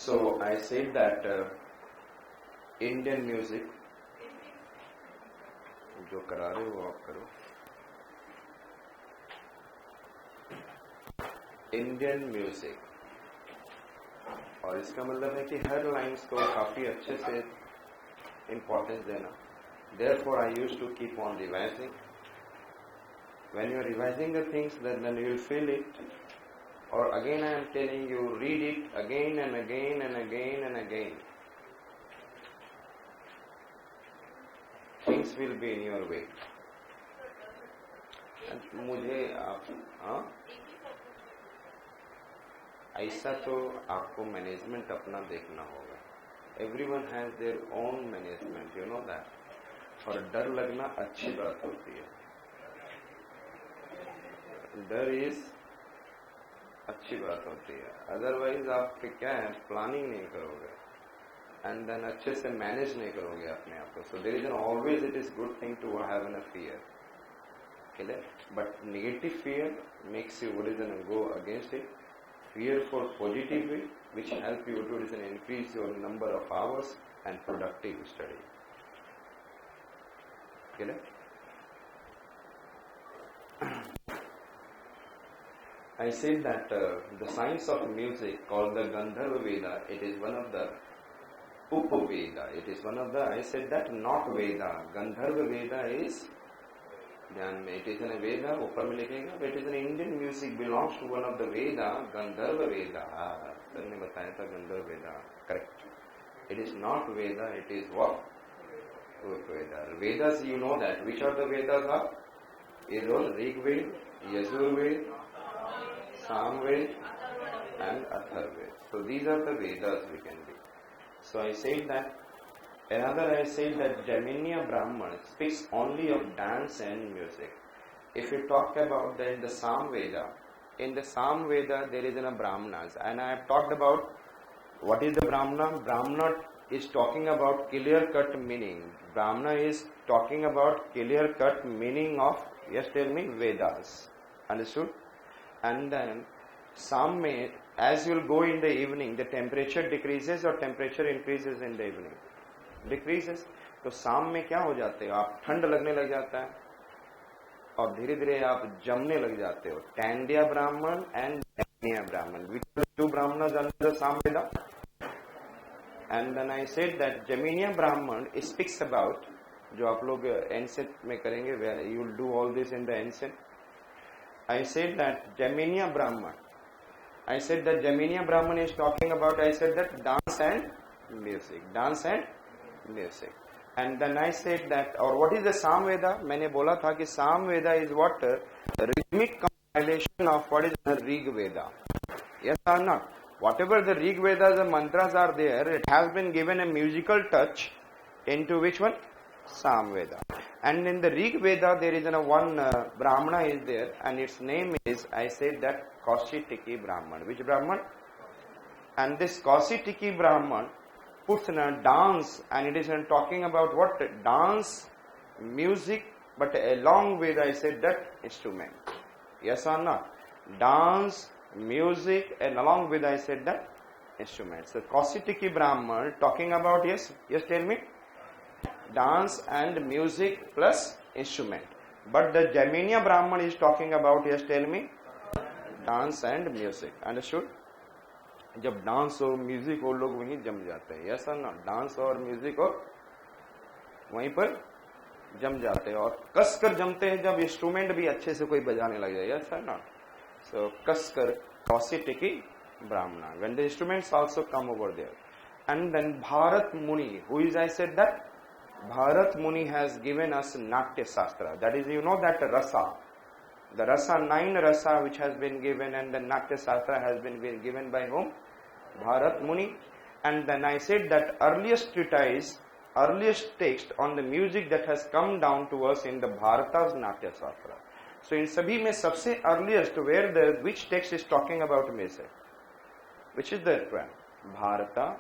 So I said that Indian music, जो करा रहे हो आप करो. Indian music, और इसका मतलब है कि हर लाइन्स को काफी अच्छे से इम्पोर्टेंस देना. Therefore I used to keep on revising. When you are revising the things, then you will feel it. Or again I am telling you, read it again and again and again and again. Things will be in your way. मुझे आप ऐसा तो आपको management अपना देखना होगा. Everyone has their own management, you know that. और डर लगना अच्छी बात होती है. डर इज अच्छी बात होती है. अदरवाइज आप क्या है, प्लानिंग नहीं करोगे एंड देन अच्छे से मैनेज नहीं करोगे अपने आप को. So there is an always it is good thing to have an fear. But negative fear makes you go against it. Fear for positive way, which help you to increase your number of hours and productive study. Clear? I said that the science of music called the Gandharva Veda, it is one of the Upaveda. It is one of the, I said that not Veda. Gandharva Veda is, ध्यान में, it is in a Veda, ऊपर में लिखेगा, it is an Indian music belongs to one of the Veda, Gandharva Veda. Sir ने बताया था Gandharva Veda, correct. It is not Veda, it is what? Veda. Vedas, you know that. Which are the Vedas are? Is all Rig Veda, Yajur Veda, Sam Veda, and Athar Veda. So these are the Vedas we can be. So I said that. Another I said that Jaiminia Brahman speaks only of dance and music. If you talk about in the Sam Veda, in the Sam Veda there is a Brahmanas, and I have talked about what is the Brahmana. Brahmana is talking about clear-cut meaning. Brahmana is talking about clear-cut meaning of, yes, tell me, Vedas. Understood? And then Sam mein, as you will go in the evening, the temperature decreases or temperature increases in the evening. Decreases. तो शाम में क्या हो जाते हो आप, ठंड लगने लग जाता है और धीरे धीरे आप जमने लग जाते हो. टैंडिया ब्राह्मण एंड जैमिनिया ब्राह्मण, विच to Brahmanas under Sama Veda. And then I said that Jaiminiya Brahmana speaks about, जो आप लोग एंसेंट में करेंगे, you will do all this in the ancient. I said that Jaiminiya Brahmana, I said that Jaiminia Brahman is talking about, I said that dance and music, dance and music. And then I said that, or what is the Sam Veda? मैंने बोला था कि Sam Veda is what? Rhythmic compilation of what is the Rig Veda. Yes or not? Whatever the Rig Vedas, the mantras are there, it has been given a musical touch into which one? Sam Veda. And in the Rig Veda there is one Brahmana is there, and its name is, I said that, Kausitiki Brahman. Which Brahman? And this Kausitiki Brahman puts in a dance, and it is talking about what? Dance, music, but along with, I said that, instrument. Yes or not? Dance, music, and along with, I said that, instruments. So Kausitiki Brahman talking about, yes, tell me, dance and music plus instrument. But the Jaiminia Brahman is talking about, yes, tell me, dance and music. Understood? जब dance और music हो लोग वहीं जम जाते हैं. Yes और not? Dance और म्यूजिक और वहीं पर जम जाते हैं, और कस कर जमते हैं जब इंस्ट्रूमेंट भी अच्छे से कोई बजाने लग जाए. यस और नॉट? सो कस कर Kaushitaki Brahmana, when the instruments also come over there. And then Bharat Muni, who is, I said that, Bharat Muni has given us Natya Shastra. That is, you know that rasa, the rasa, 9 rasa which has been given, and the Natya Shastra has been given by whom? Bharat Muni. And then I said that earliest treatise, earliest text on the music that has come down to us in the Bharata's Natya Shastra. So in sabhi mein sabse earliest, where the, which text is talking about music? Which is the one? Bharata.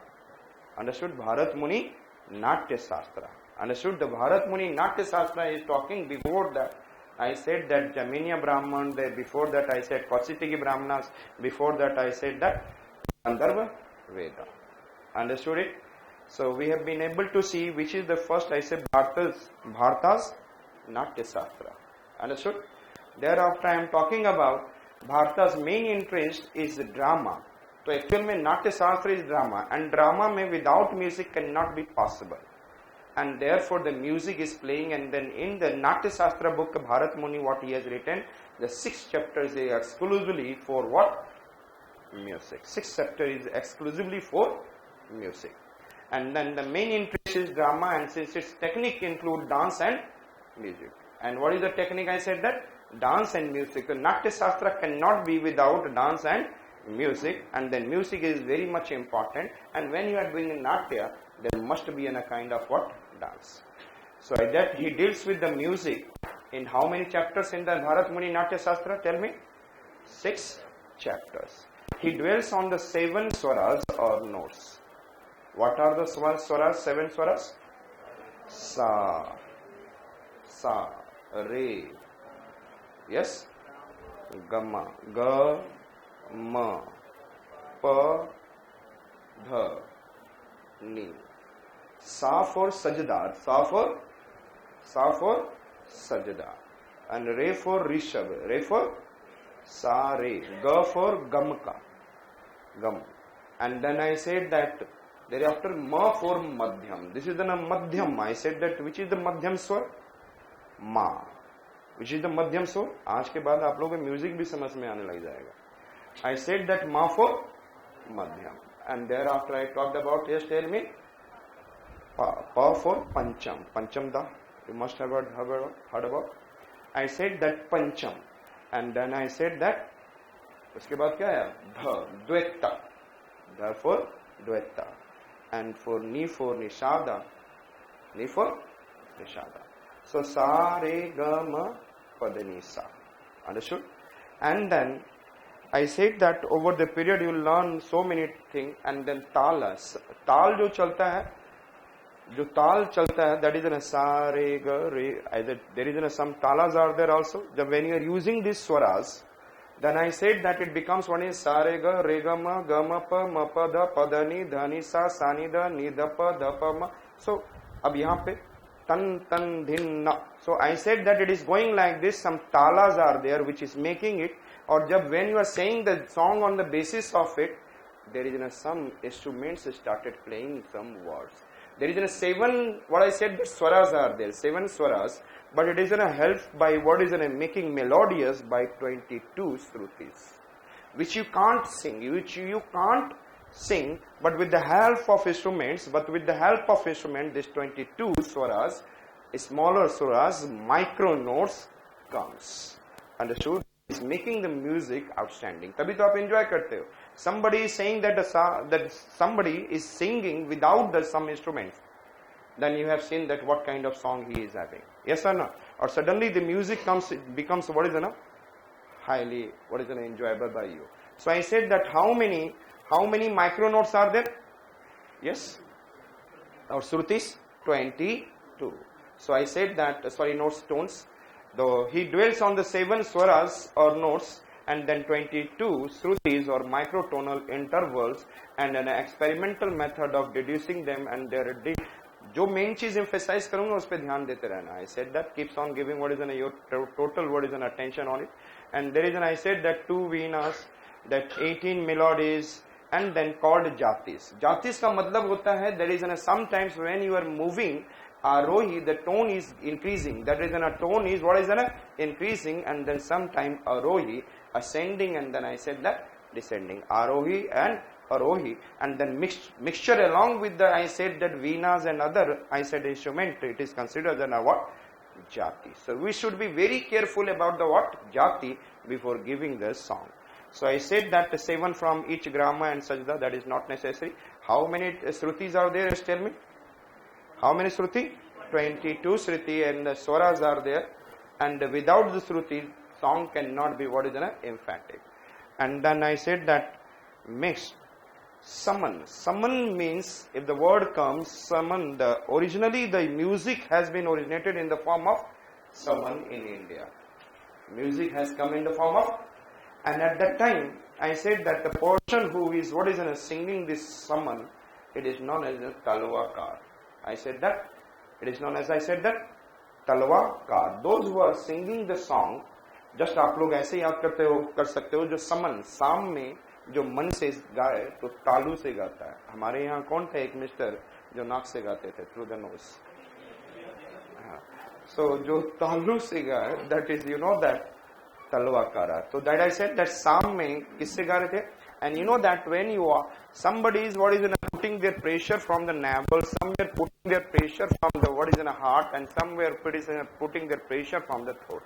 Understood? Bharat Muni Natya Shastra. Understood? The Bharat Muni Natya Shastra is talking. Before that I said that Jaiminia Brahman, before that I said Kausitiki Brahmanas, before that I said that Gandharva Veda. Understood it? So we have been able to see which is the first, I said, Bharata's Natya Shastra. Understood? Thereafter I am talking about Bharata's main interest is drama. So actual में नाट्य शास्त्र is drama, and drama में without music cannot be possible, and therefore the music is playing. And then in the Natya Shastra book, Bharat Muni, what he has written, the 6 chapters they are exclusively for what? Music. 6 chapters is exclusively for music. And then the main interest is drama, and since its technique include dance and music. And what is the technique? I said that dance and music. The Natya Shastra cannot be without dance and music, and then music is very much important. And when you are doing a Natya, there must be in a kind of what? Dance. So that he deals with the music in how many chapters in the Bharat Muni Natya Shastra? Tell me. 6 chapters. He dwells on the 7 swaras or notes. What are the swaras? 7 swaras? Sa, Sa, Re, yes, Gama, Ga, Ma, Pa, Dha, Ni. Sa for Sajdar, Sa for Sajdar, and Re for Rishabh, Re for Sa Re, Ga for Gamka, Gam. And then I said that thereafter Ma for Madhyam. This is the Madhyam. I said that which is the Madhyam Swar? Ma. Which is the Madhyam Swar? आज के बाद आप लोगों को music भी समझ में आने लग जाएगा. I said that Ma for Madhyam. And thereafter I talked about, yes, tell me. Pa for Pancham. Pancham Da. You must have heard about. I said that Pancham. And then I said that उसके बाद क्या है? Dha. Dveta. Therefore Dveta. And for Ni for Nishada. Ni for Nishada. So Sa Re Ga Ma Pa Da Ni Sa. Understood? And then I said that over the period you will learn so many things. And then Talas. Tal जो चलता है, जो ताल चलता है, that is in a Sa Re Ga Re. There is in a some talas are there also. When you are using these swaras, then I said that it becomes one is Sa Re Ga Re Ga Ma Pa Ma Pa Da Pa Da Ni Dha Ni Sa Sa Ni Da Ni Da Pa Da Pa Ma. So अब यहाँ पे tan tan dhin na. So I said that it is going like this. Some talas are there which is making it. Or jab when you are saying the song on the basis of it, there is some instruments started playing some words. There is 7. What I said, the swaras are there. 7 swaras. But it is helped by what is making melodious by 22 shrutis, which you can't sing, but with the help of instruments, these 22 swaras, smaller swaras, micro notes comes. Understood? It's making the music outstanding. तभी तो आप enjoy करते हो. Somebody is saying that somebody is singing without some instruments. Then you have seen that what kind of song he is having. Yes or no? Or suddenly the music becomes what is highly enjoyable by you. So I said that how many micro notes are there? Yes? Or shrutis? 22. So I said that, notes, tones. Though he dwells on the 7 swaras or notes, and then 22 shrutis or microtonal intervals, and an experimental method of deducing them and their जो main चीज emphasize करूंगा उस पे ध्यान देते रहना. I said that keeps on giving what is your total what is an attention on it. And there is I said that 2 venas, that 18 melodies, and then called jatis. Jatis का मतलब होता है there is sometimes when you are moving arohi, the tone is increasing. That is a tone is what is increasing, and then sometime arohi ascending, and then I said that descending. Arohi and Arohi, and then mixture along with the, I said that venas and other, I said instrument, it is considered as what? Jati. So we should be very careful about the what? Jati before giving the song. So I said that 7 from each grama and sajda, that is not necessary. How many shrutis are there? Just tell me. How many shruti? 22 shruti, and the swaras are there. And without the shruti, song cannot be what is emphatic. And then I said that mixed. Summon. Summon means, if the word comes, summon, originally the music has been originated in the form of summon in India. Music has come in the form of, and at that time, I said that the person who is, singing this summon, it is known as a talwakar. I said that it is known as, I said that talwakar. Those who are singing the song, just आप लोग ऐसे याद करते हो कर सकते हो, जो समन शाम में जो मन से गाए तो तालू से गाता है. हमारे यहाँ कौन थे एक मिस्टर जो नाक से गाते थे, थ्रू द नोज. सो जो तालू से गाए, that is you know that Talavakara. तो दैट आई सेड दैट शाम में किससे गा रहे थे. And you know that when you are, somebody is putting their pressure from the navel, somewhere putting their pressure from the what is in the heart, and somewhere putting their pressure from the throat.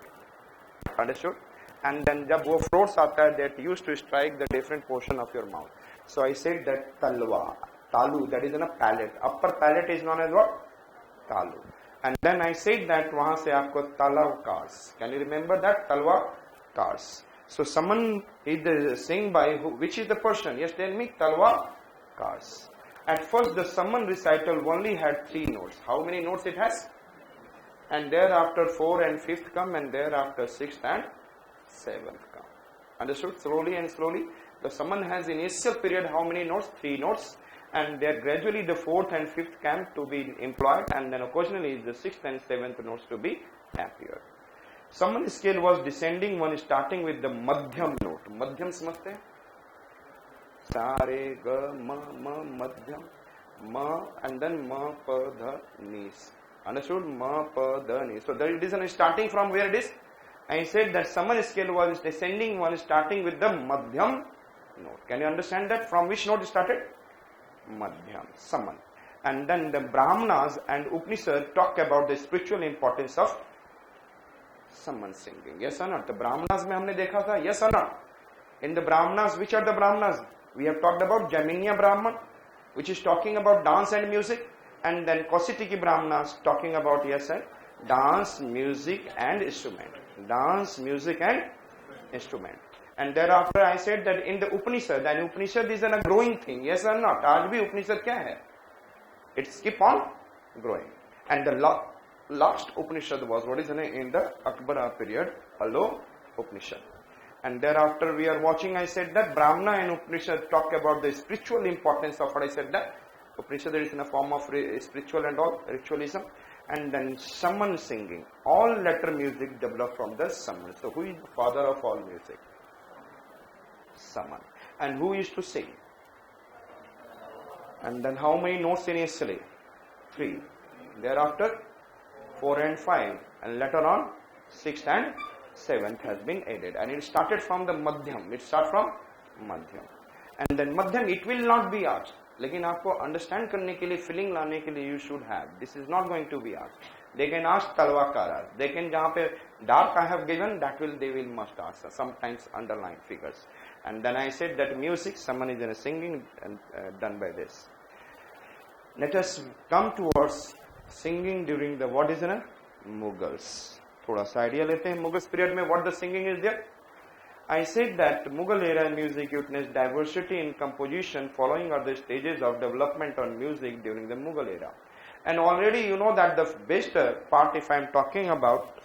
Understood? And then जब वो throats आता है, that used to strike the different portion of your mouth. So I said that talwa, talu, that is in a palate. Upper palate is known as what? Talu. And then I said that वहाँ से आपको talawakars. Can you remember that? Talwakars. So someone is saying by who, which is the person? Yes, tell me. Talwakars. At first the summon recital only had 3 notes. How many notes it has? And thereafter 4 and 5th come, and thereafter 6th and 7th come. Understood? Slowly and slowly. The summon has initial period how many notes? 3 notes. And there gradually the 4th and 5th come to be employed, and then occasionally the 6th and 7th notes to be appeared. Summon scale was descending one starting with the madhyam note. Madhyam समझते हैं? सा रे ग म म madhyam ma and then ma pa dha ni. Understood? Ma pa dha ni. So that it is starting from where it is. I said that summon scale was descending one starting with the madhyam note. Can you understand that? From which note it started? Madhyam, summon. And then the Brahmanas and Upanishad talk about the spiritual importance of summon singing. Yes or not? The Brahmanas में हमने देखा था. Yes or not? In the Brahmanas, which are the Brahmanas? We have talked about Jaminia Brahman, which is talking about dance and music, and then Kausitiki Brahmanas talking about, yes, dance, music and instrument. Dance, music and instrument. And thereafter I said that in the Upanishad, and Upanishad is a growing thing. Yes or not? आज भी Upanishad क्या है? It's keep on growing. And the last Upanishad was what is in the Akbara period, Alo Upanishad. And thereafter we are watching, I said that Brahmana and Upanishad talk about the spiritual importance of what I said that. Upanishad is in a form of spiritual and all, ritualism. And then summon singing. All letter music developed from the summon. So who is the father of all music? Summon. And who used to sing? And then how many notes initially? 3. Thereafter 4 and 5, and later on 6th and 7th has been added, and it started from the madhyam. It starts from madhyam, and then madhyam it will not be asked. लेकिन आपको understand करने के लिए, feeling लाने के लिए you should have. This is not going to be asked. They can ask talwakara. They can जहाँ पे dark I have given, that will they will must ask. Sometimes underline figures. And then I said that music, someone is in a singing and done by this. Let us come towards singing during the what is in a Mughals. थोड़ा सा idea लेते हैं Mughals period में what the singing is there. I said that Mughal era music witnessed diversity in composition following are the stages of development on music during the Mughal era. And already you know that the best part, if I am talking about